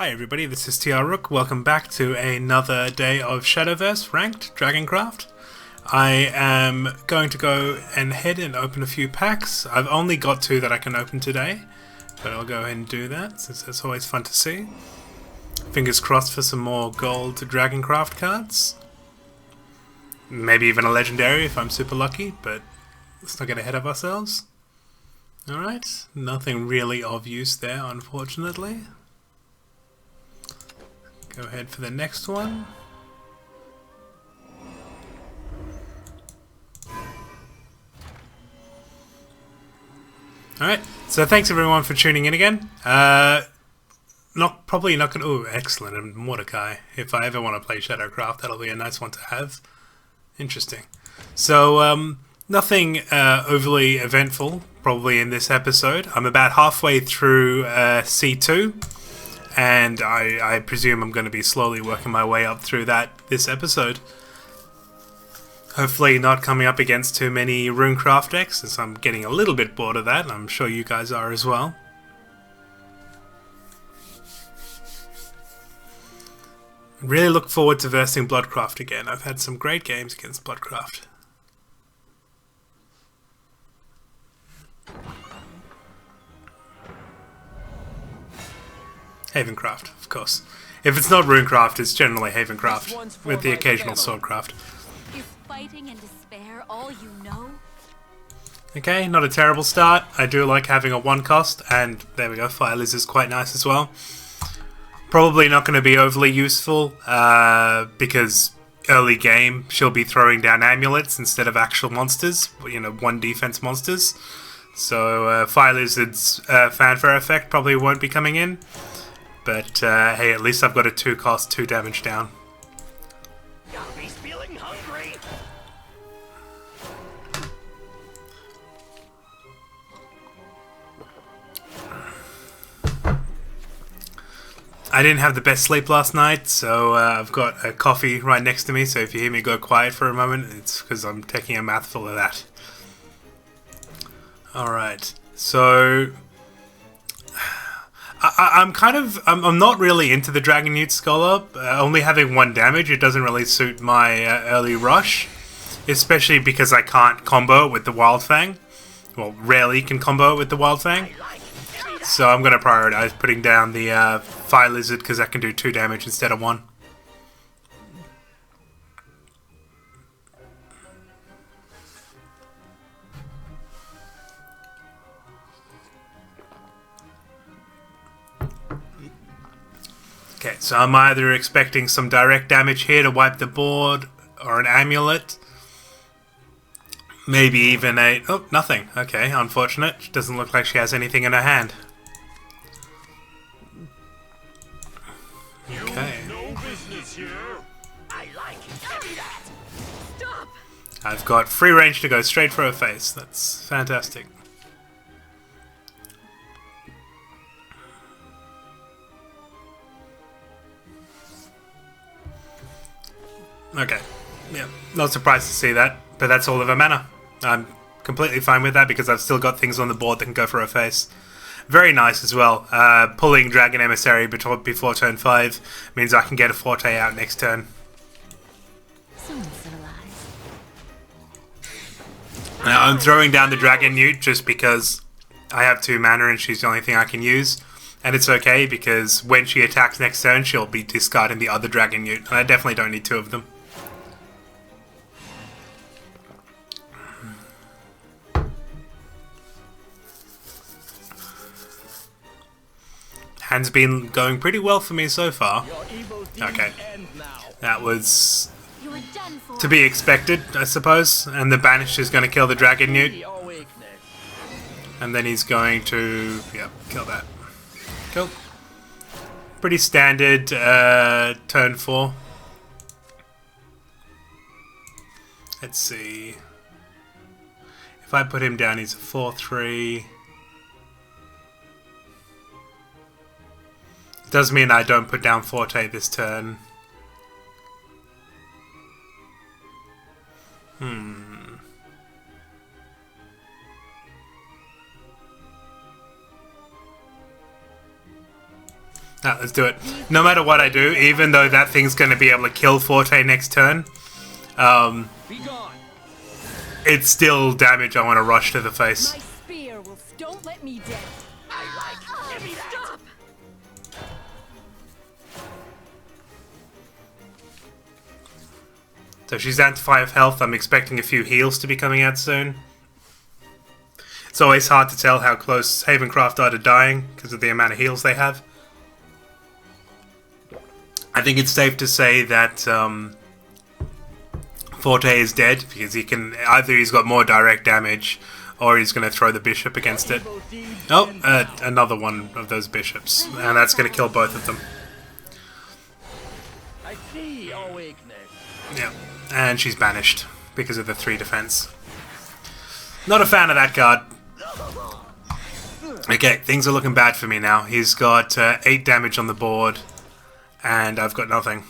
Hi everybody, this is TR Rook. Welcome back to another day of Shadowverse ranked Dragoncraft. I am going to go ahead and open a few packs. I've only got two that I can open today, but I'll go ahead and do that since it's always fun to see. Fingers crossed for some more gold Dragoncraft cards. Maybe even a legendary if I'm super lucky, but let's not get ahead of ourselves. Alright, nothing really of use there unfortunately. Go ahead for the next one. Alright, so thanks everyone for tuning in again. Probably not gonna... Ooh, excellent, and Mordecai. If I ever want to play Shadowcraft, that'll be a nice one to have. Interesting. So, nothing overly eventful, probably in this episode. I'm about halfway through C2. And I presume I'm going to be slowly working my way up through this episode. Hopefully not coming up against too many Runecraft decks, since I'm getting a little bit bored of that, and I'm sure you guys are as well. Really look forward to versing Bloodcraft again. I've had some great games against Bloodcraft. Havencraft, of course. If it's not Runecraft, it's generally Havencraft, with the occasional Swordcraft. Is fighting and despair all you know? Okay, not a terrible start. I do like having a 1 cost, and there we go, Fire Liz is quite nice as well. Probably not going to be overly useful, because early game she'll be throwing down amulets instead of actual monsters, 1 defense monsters. So Fire Lizard's fanfare effect probably won't be coming in. But hey, at least I've got a 2 cost, 2 damage down. Yumby's feeling hungry. I didn't have the best sleep last night, so I've got a coffee right next to me, so if you hear me go quiet for a moment, it's because I'm taking a mouthful of that. Alright, so... I'm not really into the Dragon Newt Scholar. Only having 1 damage, it doesn't really suit my early rush. Especially because I can't combo it with the Wild Fang. Well, rarely can combo it with the Wild Fang. So I'm going to prioritize putting down the Fire Lizard because that can do 2 damage instead of 1. Okay, so I'm either expecting some direct damage here to wipe the board, or an amulet. Maybe even a... Oh, nothing. Okay, unfortunate. Doesn't look like she has anything in her hand. Okay. No business here. I like it. Give me that. Stop! I've got free range to go straight for her face. That's fantastic. Okay, yeah, not surprised to see that, but that's all of her mana. I'm completely fine with that because I've still got things on the board that can go for her face. Very nice as well. Pulling Dragon Emissary before turn 5 means I can get a Forte out next turn. Someone civilized. Now, I'm throwing down the Dragon Newt just because I have 2 mana and she's the only thing I can use. And it's okay because when she attacks next turn, she'll be discarding the other Dragon Newt, and I definitely don't need 2 of them. Hand's been going pretty well for me so far. Okay, that was to be expected, I suppose. And the Banished is going to kill the Dragon Newt. And then he's going to, kill that. Cool. Pretty standard turn 4. Let's see. If I put him down, he's a 4-3. Does mean I don't put down Forte this turn. Ah, let's do it. No matter what I do, even though that thing's going to be able to kill Forte next turn, it's still damage I want to rush to the face. My spear will don't let me dead. I like. Give me that. Stop. So she's down to 5 health. I'm expecting a few heals to be coming out soon. It's always hard to tell how close Havencraft are to dying because of the amount of heals they have. I think it's safe to say that Forte is dead because he can either he's got more direct damage or he's going to throw the bishop against it. Oh, another one of those bishops, and that's going to kill both of them. I see your weakness. Yeah, and she's banished because of the 3 defense. Not a fan of that card. Okay, things are looking bad for me now. He's got 8 damage on the board, and I've got nothing.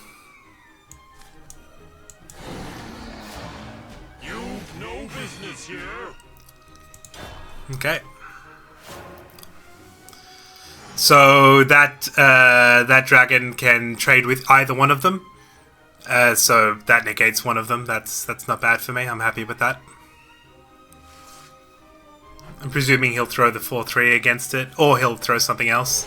You've no business here. Okay. So that that dragon can trade with either one of them. So that negates one of them. That's not bad for me. I'm happy with that. I'm presuming he'll throw the 4-3 against it, or he'll throw something else.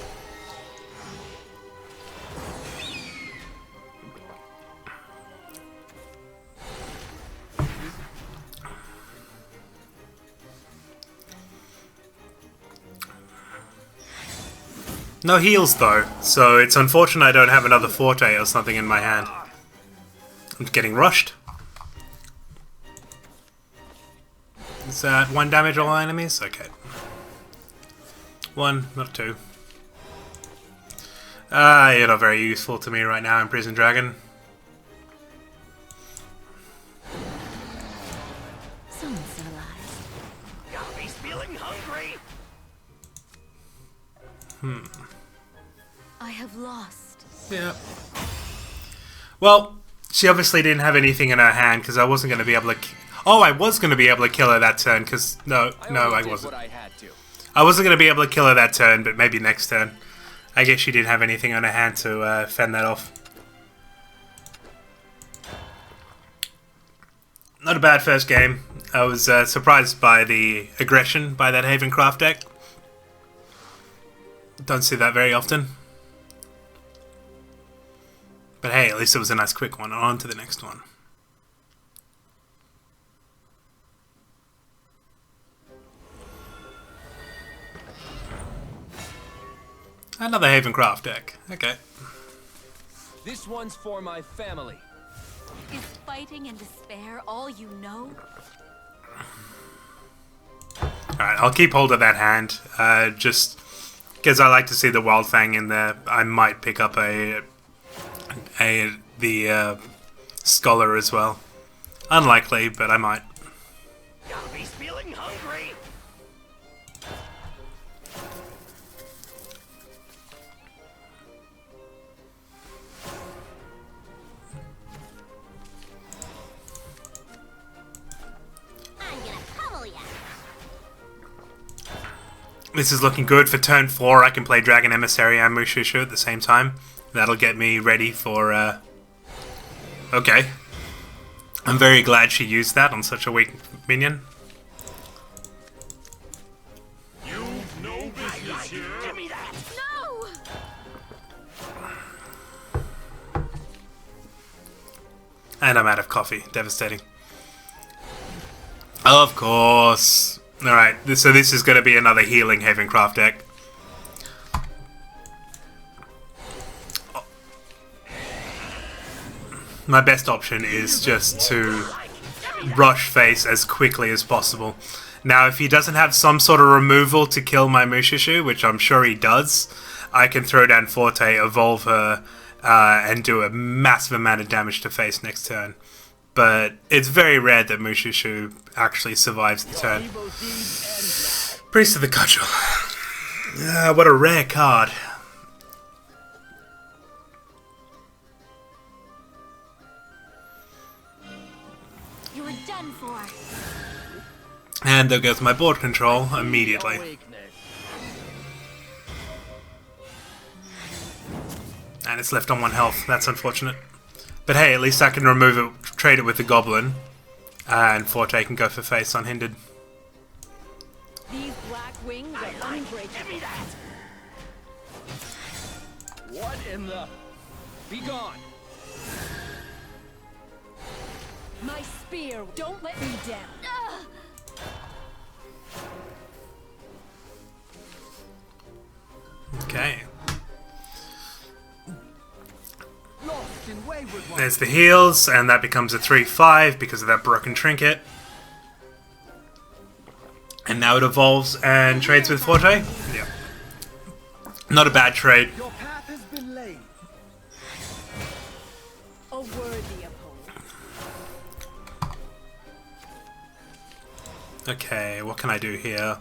No heals though, so it's unfortunate I don't have another Forte or something in my hand. I'm getting rushed. Is that 1 damage all enemies? Okay. 1, not 2. You're not very useful to me right now, Imprisoned Dragon. Someone civilized. Got me feeling hungry. I have lost. Yeah. Well, she obviously didn't have anything in her hand because I wasn't going to be able to... Oh, I was going to be able to kill her that turn because... No, I wasn't. I wasn't going to be able to kill her that turn, but maybe next turn. I guess she didn't have anything on her hand to fend that off. Not a bad first game. I was surprised by the aggression by that Havencraft deck. Don't see that very often. But hey, at least it was a nice quick one. On to the next one. Another Havencraft deck. Okay. This one's for my family. Is fighting and despair all you know? Alright, I'll keep hold of that hand. Just because I like to see the Wild Fang in there. I might pick up the Scholar as well. Unlikely, but I might. Got me feeling hungry. I'm gonna pummel ya. This is looking good. For turn 4, I can play Dragon Emissary and Mushushu at the same time. That'll get me ready for... Okay. I'm very glad she used that on such a weak minion. You've no business here. Give me that. No! And I'm out of coffee. Devastating. Of course. Alright, so this is going to be another healing Havencraft deck. My best option is just to rush face as quickly as possible. Now, if he doesn't have some sort of removal to kill my Mushushu, which I'm sure he does, I can throw down Forte, evolve her, and do a massive amount of damage to face next turn. But it's very rare that Mushushu actually survives the turn. Priest of the Cudgel. What a rare card. You were done for. And there goes my board control immediately. And it's left on 1 health. That's unfortunate. But hey, at least I can remove it, trade it with the goblin, and Forte can go for face unhindered. These black wings are unbreakable. Give me that. What in the... Be gone! My spear, don't let me down. Okay. Lost in wayward one. There's the heals, and that becomes a 3-5 because of that broken trinket. And now it evolves and trades with Forte. Yeah. Not a bad trade. Your path has been laid. A worthy opponent. Okay, what can I do here?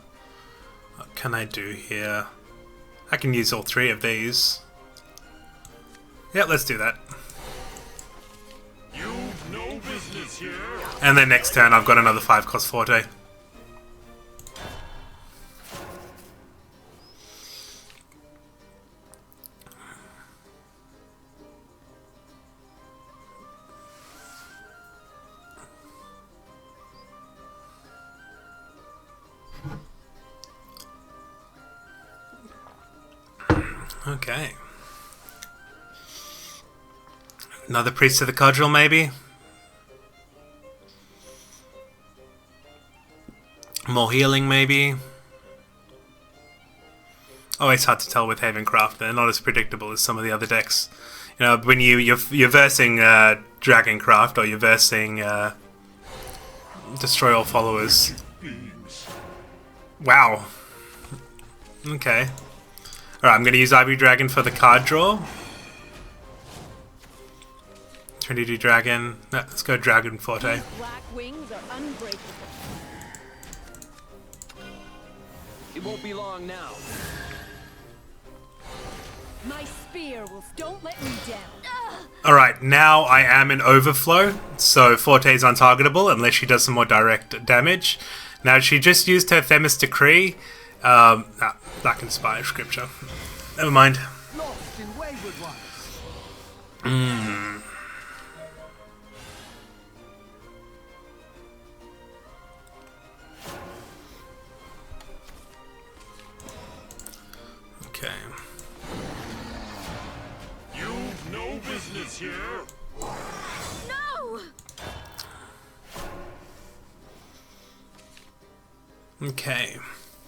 What can I do here? I can use all 3 of these. Yeah, let's do that. You've no business here. And then next turn I've got another 5-cost Forte. Okay. Another Priest of the Cudgel, maybe? More healing, maybe? Always hard to tell with Havencraft. They're not as predictable as some of the other decks. You know, when you're versing Dragoncraft, or you're versing Destroy All Followers. Wow. Okay. Alright, I'm going to use Ivory Dragon for the card draw. Trinity Dragon. No, let's go Dragon Forte. These black wings are unbreakable. It won't be long now. My spear will... Don't let me down. Alright, now I am in overflow, so Forte is untargetable unless she does some more direct damage. Now, she just used her Themis Decree. Black Inspired Scripture. Never mind. Lost in wayward ones. Okay. You've no business here. No! Okay.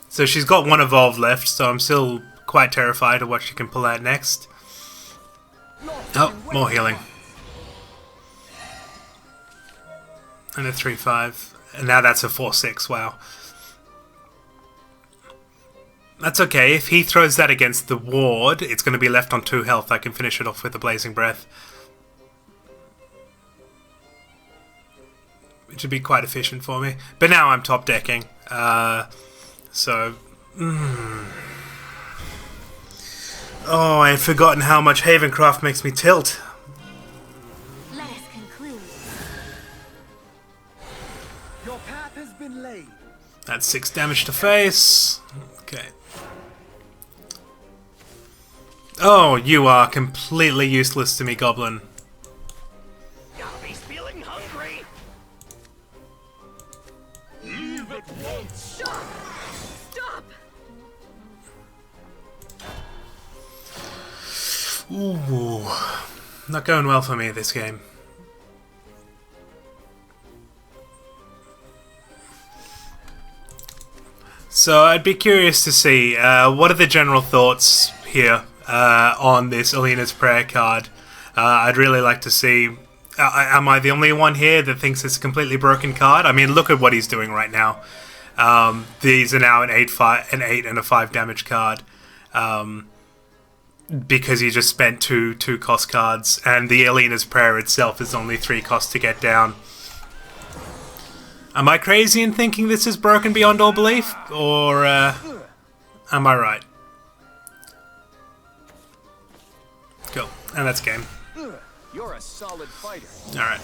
So she's got 1 evolve left, so I'm still quite terrified of what she can pull out next. Oh, more healing. And a 3-5. And now that's a 4-6, wow. That's okay, if he throws that against the ward, it's going to be left on 2 health. I can finish it off with a Blazing Breath. Which would be quite efficient for me. But now I'm top decking. So... Oh, I had forgotten how much Havencraft makes me tilt. Let us conclude. Your path has been laid. That's 6 damage to face. Okay. Oh, you are completely useless to me, Goblin. Gobby's feeling hungry. Leave it once. Stop! Stop! Ooh. Not going well for me this game. So I'd be curious to see, what are the general thoughts here on this Elena's Prayer card? I'd really like to see, am I the only one here that thinks it's a completely broken card? I mean, look at what he's doing right now. These are now an 8 and a 5 damage card. Because he just spent two cost cards, and the Elena's Prayer itself is only 3 costs to get down. Am I crazy in thinking this is broken beyond all belief, or am I right? Cool, and that's game. You're a solid fighter. Alright.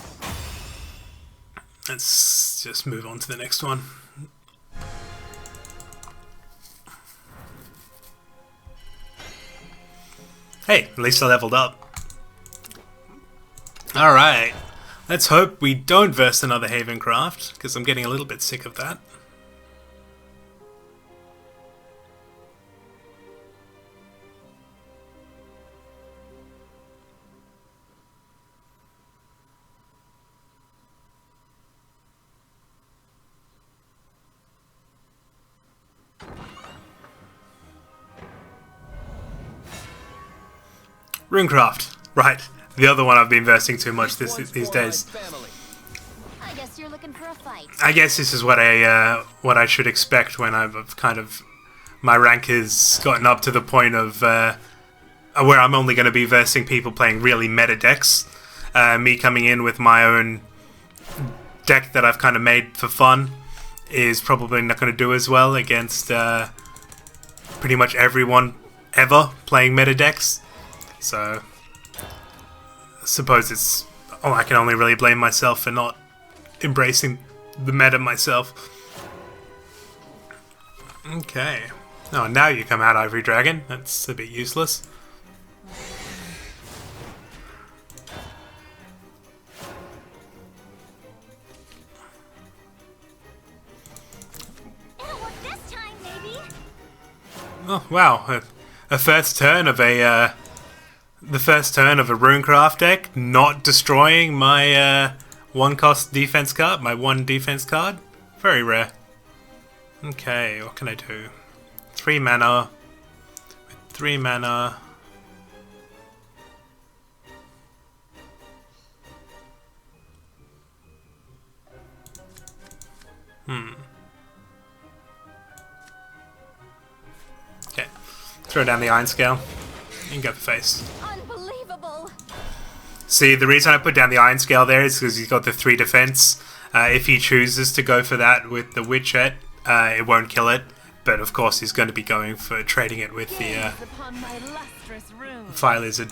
Let's just move on to the next one. Hey, at least I leveled up. Alright. Let's hope we don't verse another Havencraft, because I'm getting a little bit sick of that. Runecraft. Right. The other one I've been versing too much these days. I guess you're looking for a fight. I guess this is what I should expect when I've kind of... my rank has gotten up to the point of where I'm only going to be versing people playing really meta decks. Me coming in with my own deck that I've kind of made for fun is probably not going to do as well against pretty much everyone ever playing meta decks. So, I suppose it's... oh, I can only really blame myself for not embracing the meta myself. Okay. Oh, now you come out, Ivory Dragon. That's a bit useless. It'll work this time, maybe. Oh, wow. A first turn of a... the first turn of a Runecraft deck not destroying my one defense card. Very rare. Okay, what can I do? 3 mana. With 3 mana. Okay. Throw down the Iron Scale. You can go for face. Unbelievable. See, the reason I put down the Iron Scale there is because he's got the 3 defense. If he chooses to go for that with the Witchette, it won't kill it. But of course, he's going to be going for trading it with the Fire Lizard.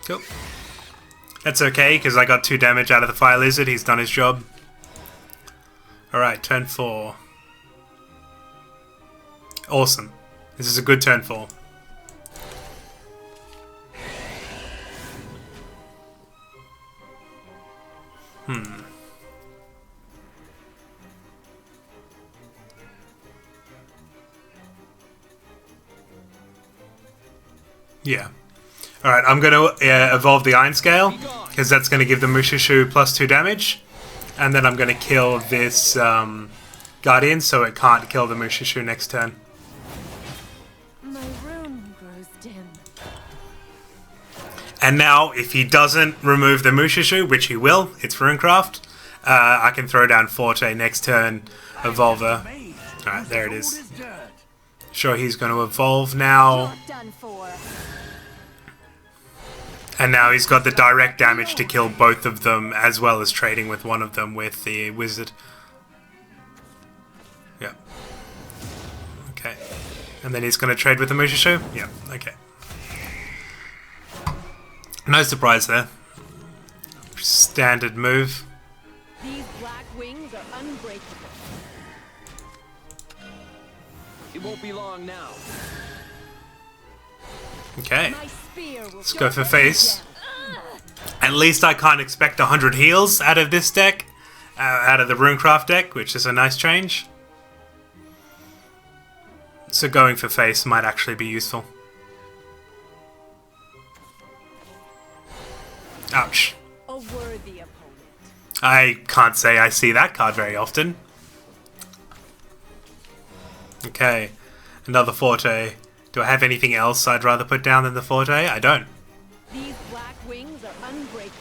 Cool. That's okay, because I got 2 damage out of the Fire Lizard. He's done his job. Alright, turn 4. Awesome. This is a good turn 4. Yeah. Alright, I'm going to evolve the Iron Scale, because that's going to give the Mushushu plus 2 damage. And then I'm going to kill this Guardian, so it can't kill the Mushushu next turn. My room grows dim. And now, if he doesn't remove the Mushushu, which he will, it's Runecraft, I can throw down Forte next turn, Evolver. Alright, there it is. Sure, he's going to evolve now. Done for. And now he's got the direct damage to kill both of them, as well as trading with one of them with the Wizard. Yeah. Okay. And then he's going to trade with the Mushushu? Yeah, okay. No surprise there. Standard move. These black wings are unbreakable. It won't be long now. Okay. My spear will Let's go for face. At least I can't expect 100 heals out of this deck. Out of the Runecraft deck, which is a nice change. So going for face might actually be useful. Ouch. a worthy opponent. I can't say I see that card very often. Okay. Another Forte. Do I have anything else I'd rather put down than the Forte? I don't. These black wings are unbreakable.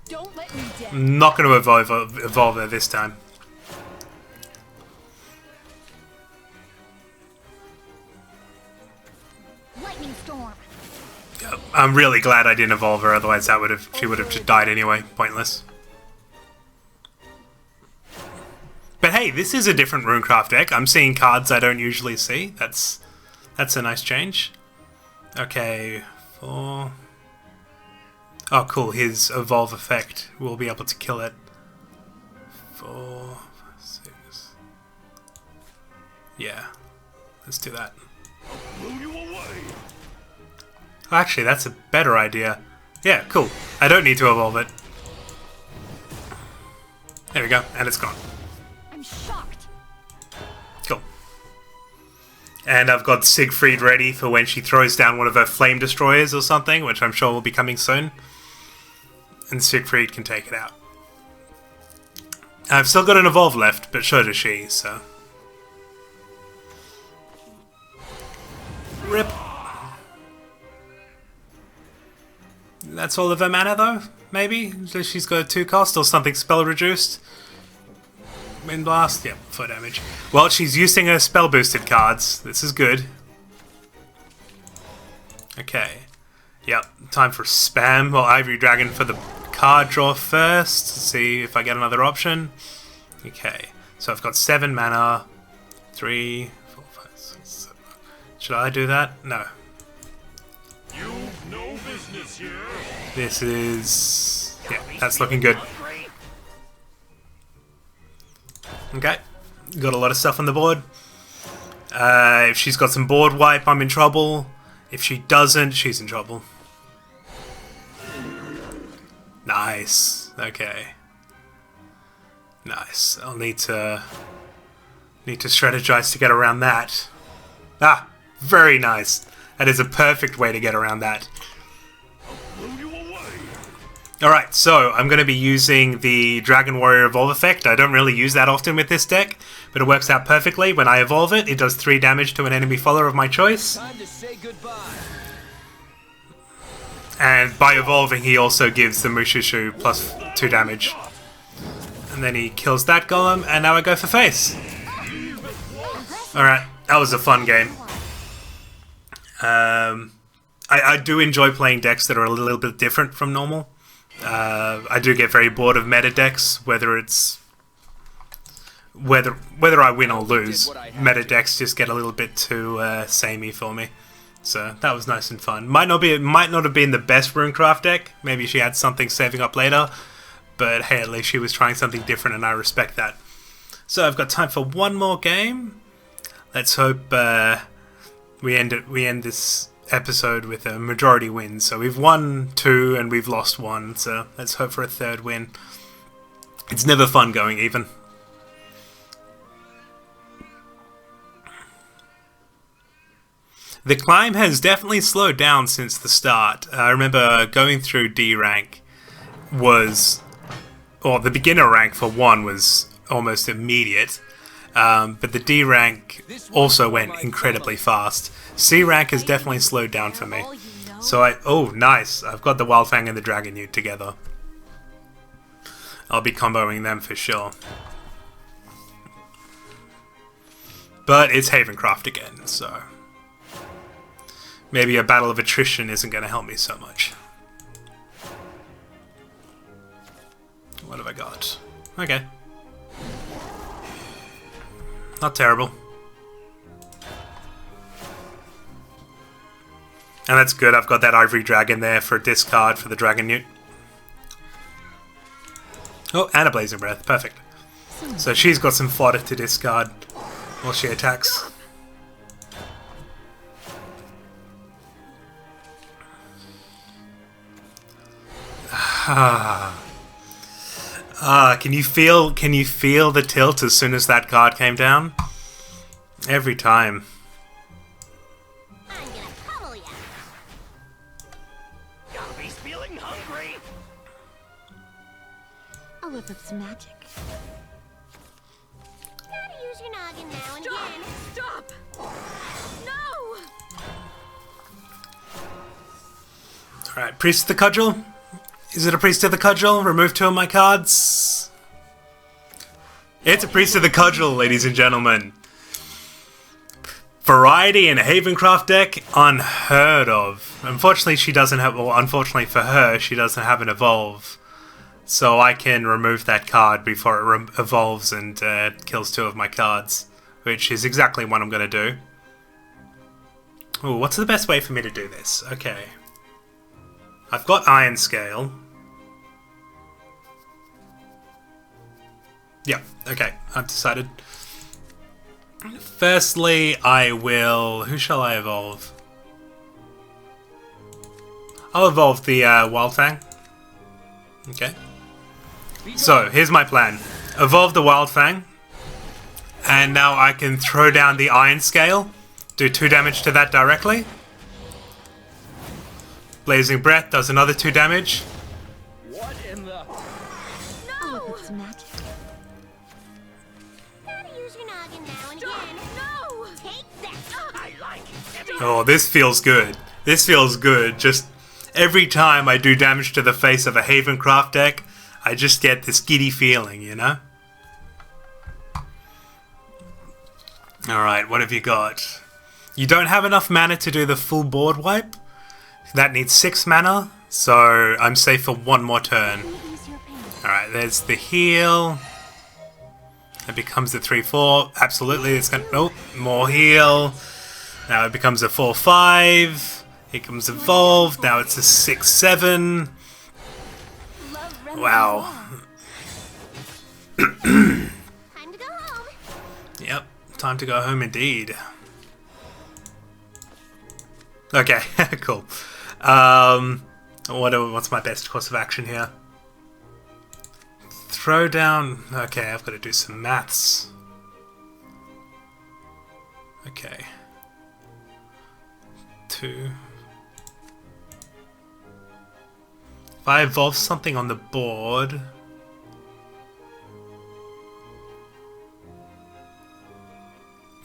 Don't let me down. I'm not going to evolve her this time. Lightning storm. I'm really glad I didn't evolve her, otherwise she would have just died anyway. Pointless. But hey, this is a different Runecraft deck. I'm seeing cards I don't usually see. That's a nice change. Okay, 4. Oh, cool. His evolve effect will be able to kill it. 4, 6. Yeah, let's do that. Blew you away. Actually, that's a better idea. Yeah, cool. I don't need to evolve it. There we go, and it's gone. I'm shocked. Cool. And I've got Siegfried ready for when she throws down one of her flame destroyers or something, which I'm sure will be coming soon. And Siegfried can take it out. I've still got an evolve left, but so does she, so... Rip. That's all of her mana, though? Maybe? She's got a 2 cost or something spell reduced. Wind Blast? Yep, 4 damage. Well, she's using her spell boosted cards. This is good. Okay. Yep, time for spam. Well, Ivory Dragon for the card draw first. To see if I get another option. Okay, so I've got 7 mana. 3, 4, 5, 6, 7. Should I do that? No. You've no business here. This is... yeah, that's looking good. Okay, got a lot of stuff on the board. If she's got some board wipe, I'm in trouble. If she doesn't, she's in trouble. Nice. Okay. Nice. I'll need to strategize to get around that. Ah, very nice. That is a perfect way to get around that. Alright, so I'm going to be using the Dragon Warrior Evolve effect. I don't really use that often with this deck, but it works out perfectly. When I evolve it, it does 3 damage to an enemy follower of my choice. Time to say goodbye. And by evolving, he also gives the Mushishu plus 2 damage. And then he kills that golem, and now I go for face. Alright, that was a fun game. I do enjoy playing decks that are a little bit different from normal. I do get very bored of meta decks, whether it's whether I win or lose. Meta decks just get a little bit too samey for me. So that was nice and fun. Might not have been the best Dragoncraft deck. Maybe she had something saving up later, but hey, at least she was trying something different, and I respect that. So I've got time for one more game. Let's hope we end this episode with a majority win. So we've won 2 and we've lost 1, so let's hope for a 3rd win. It's never fun going even. The climb has definitely slowed down since the start. I remember going through D rank the beginner rank for 1 was almost immediate. But the D rank also went incredibly fast. C rank has definitely slowed down for me. So oh nice, I've got the Wildfang and the Dragon Newt together. I'll be comboing them for sure. But it's Havencraft again, so maybe a battle of attrition isn't going to help me so much. What have I got? Okay. Not terrible. And that's good, I've got that Ivory Dragon there for discard for the Dragon Newt. Oh, and a Blazing Breath, perfect. So she's got some fodder to discard while she attacks. Can you feel the tilt as soon as that card came down? Every time. I'm gonna pummel ya. Gotta be feeling hungry. I'll whip up some magic. Gotta use your noggin now and again. Stop! No! Alright, Priest of the Cudgel? Is it a Priest of the Cudgel? Remove 2 of my cards. It's a Priest of the Cudgel, ladies and gentlemen. Variety in a Havencraft deck? Unheard of. Unfortunately, she doesn't have... Well, unfortunately for her, she doesn't have an Evolve. So I can remove that card before it evolves and kills 2 of my cards. Which is exactly what I'm going to do. Ooh, what's the best way for me to do this? Okay. I've got Iron Scale. Yeah, okay, I've decided. Firstly, I will... Who shall I evolve? I'll evolve the Wild Fang. Okay. So, here's my plan. Evolve the Wild Fang. And now I can throw down the Iron Scale. Do 2 damage to that directly. Blazing Breath does another 2 damage. What in the... No! It's magic. Gotta use your noggin now and again. No! Take that! I like heavy. Oh, this feels good. This feels good. Just every time I do damage to the face of a Havencraft deck, I just get this giddy feeling, you know? Alright, what have you got? You don't have enough mana to do the full board wipe. That needs 6 mana, so I'm safe for 1 more turn. Alright, there's the heal. It becomes a 3-4. Absolutely, it's gonna... Oh, more heal. Now it becomes a 4-5. Here comes evolved. Now it's a 6-7. Wow. Time to go home. Yep, time to go home indeed. Okay, cool. What's my best course of action here? Throw down... Okay, I've got to do some maths. Okay. 2. If I evolve something on the board...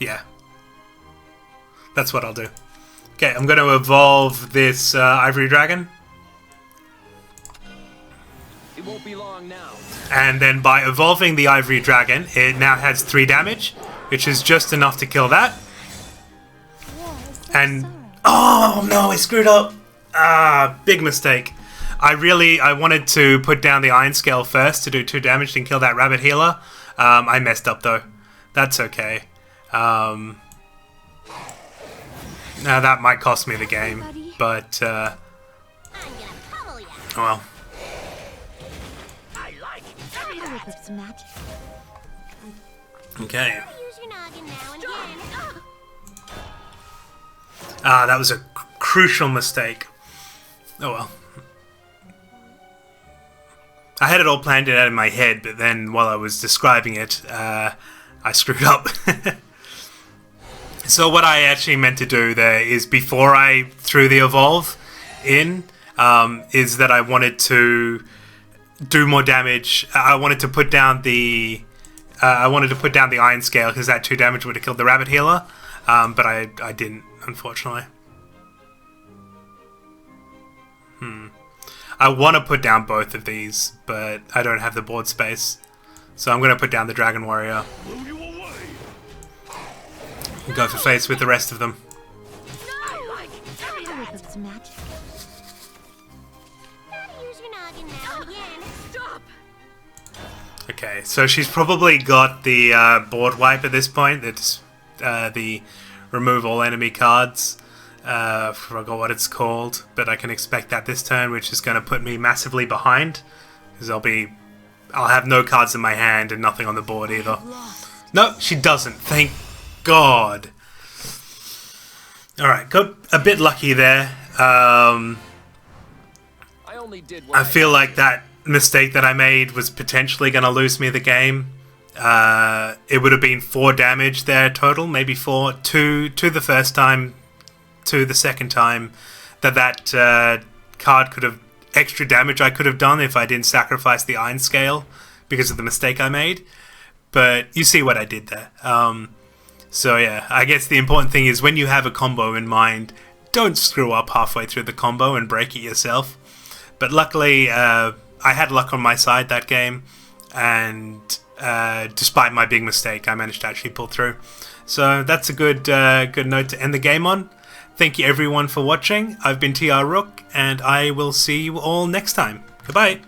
Yeah. That's what I'll do. Okay, I'm going to evolve this Ivory Dragon. It won't be long now. And then by evolving the Ivory Dragon, it now has 3 damage, which is just enough to kill that. And... Oh, no, I screwed up. Ah, big mistake. I wanted to put down the Iron Scale first to do 2 damage and kill that Rabbit Healer. I messed up, though. That's okay. Now that might cost me the game, but, I'm gonna pummel ya. oh well. I like heavy. It's magic. Okay. Gotta use your noggin now and again. Ah, that was a crucial mistake. Oh well. I had it all planned out in my head, but then while I was describing it, I screwed up. So what I actually meant to do there is before I threw the evolve in, is that I wanted to do more damage. I wanted to put down the Iron Scale because that 2 damage would have killed the Rabbit Healer, but I didn't, unfortunately. I want to put down both of these, but I don't have the board space, so I'm going to put down the Dragon Warrior. Go for face with the rest of them. I like heavy. It's magic. Gotta use your noggin now and again. Stop. Okay, so she's probably got the board wipe at this point. It's the remove all enemy cards. Forgot what it's called, but I can expect that this turn, which is going to put me massively behind because I'll have no cards in my hand and nothing on the board either. No, she doesn't. Thank God. Alright, got a bit lucky there. I only did what I feel like that mistake that I made was potentially going to lose me the game. It would have been 4 damage there total, maybe 4. 2 the first time, 2 the second time. That card could have... Extra damage I could have done if I didn't sacrifice the Iron Scale because of the mistake I made. But you see what I did there. So yeah, I guess the important thing is when you have a combo in mind, don't screw up halfway through the combo and break it yourself. But luckily, I had luck on my side that game, and despite my big mistake, I managed to actually pull through. So that's a good note to end the game on. Thank you everyone for watching. I've been TR Rook, and I will see you all next time. Goodbye.